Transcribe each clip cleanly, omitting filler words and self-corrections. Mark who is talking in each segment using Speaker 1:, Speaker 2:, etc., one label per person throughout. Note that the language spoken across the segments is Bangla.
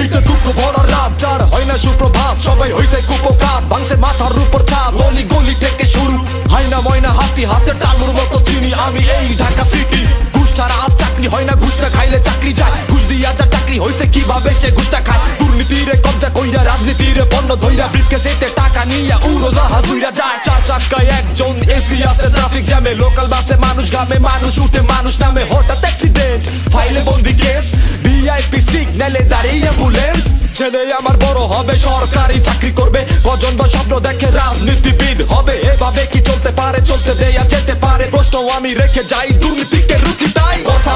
Speaker 1: এইটা দুঃখ ভরা রাত, যার হয় না সুপ্রভাত, সবাই হইছে কুপকার, ভাঙছে মাথার উপর ছাদ, অলি গলি থেকে শুরু, হাইনা ময়না হাতি হাতের তালুর মতো চিনি আমি এই ঢাকা সিটি। ঘুষ ছাড়া আর চাকরি হয় না, ঘুষ না খাইলে চাকরি যায়, ঘুষ দিয়া যার চাকরি হইছে কিভাবে সে ঘুষটা খায়। দুর্নীতিরে কবজা কইরা, রাজনীতিরে পণ্য ধইরা, ব্রিফকেসেতে টাকা নিয়া উড়োজাহাজ উইরা যায়। চার চাক্কায় একজন এসি আছে ট্রাফিক জ্যামে, লোকাল বাসে মানুষ ঘামে, মানুষ উঠে মানুষ নামে, হঠাৎ অ্যাক্সিডেন্ট, ফাইলে বন্দি কেস, ভিআইপি সিগন্যালে দাঁড়িয়ে অ্যাম্বুলেন্স। ছেলে আমার বড় হবে, সরকারি চাকরি করবে, কজন বা স্বপ্ন দেখে রাজনীতিবিদ হবে। এভাবে কি চলতে পারে, চলতে দেয়া যেতে পারে, প্রশ্ন আমি রেখে যাই, দুর্নীতিকে রুখি তাই।
Speaker 2: কথা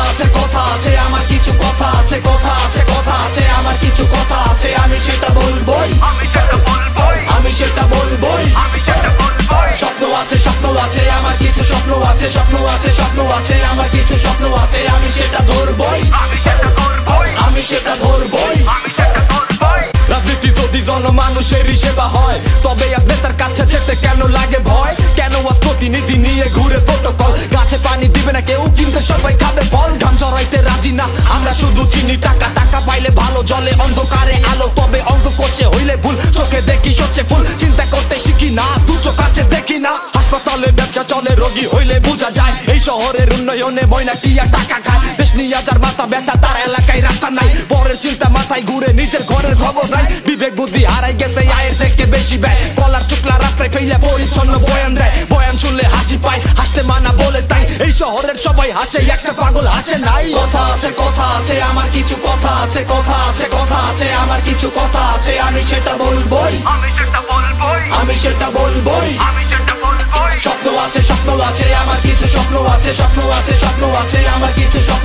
Speaker 2: আছে আমার কিছু কথা আছে, কথা আছে আমার কিছু কথা আছে, আমি সেটা বলবোই, আমি সেটা বলবোই। স্বপ্ন আছে আমার কিছু স্বপ্ন আছে, স্বপ্ন আছে আমার কিছু স্বপ্ন আছে, আমি সেটা ধরবই, আমি সেটা ধরবই।
Speaker 1: রাজনীতি যদি জনমানুষেরই সেবা হয়, তবে আজ নেতার কাছে যেতে কেন লাগে ভয়? কেন আজ প্রতিনিধি নিয়ে ঘুরে প্রটোকল? গাছে পানি দিবে না কেউ, কিন্তু সবাই খাবে ফল। ঘাম জড়াইতে রাজি না আমরা, শুধু চিনি টাকা, টাকা পাইলে ভালো জলে অন্ধকারে আলো, তবে অঙ্ক কষে হইলে ভুল, চোখে দেখি সচ্ছে ফুল, চিন্তা করতে শিখি না, দু চোখ আছে দেখি না। হাসপাতালে ব্যবসা চলে, রোগী হইলে বোঝা যায়, এই শহরের উন্নয়নে ময়না টিয়া টাকা খায়। দেশ নিয়ে যার মাথা ব্যথা, তার এলাকায় রাস্তা নাই, পরের চিন্তা মাথায় ঘুরে, নিজের ঘরের খবর নাই। বিবেক বুদ্ধি হারাই গেছে, আয়ের থেকে বেশি ব্যয়, কলার চুকলা রাস্তায় ফেলে পরিচ্ছন্ন বয়ান দেয়, বয়ান শুনলে হাসি পায়, হাসতে মানা বলে তাই, এই শহরের সবাই হাসে, একটা পাগল হাসে নাই।
Speaker 2: কথা আছে আমার কিছু কথা আছে, কথা আছে আমার কিছু কথা আছে, আমি সেটা বলবোই, আমি সেটা বলবোই। স্বপ্ন আছে আমার কিছু স্বপ্ন আছে, স্বপ্ন আছে আমার কিছু স্বপ্ন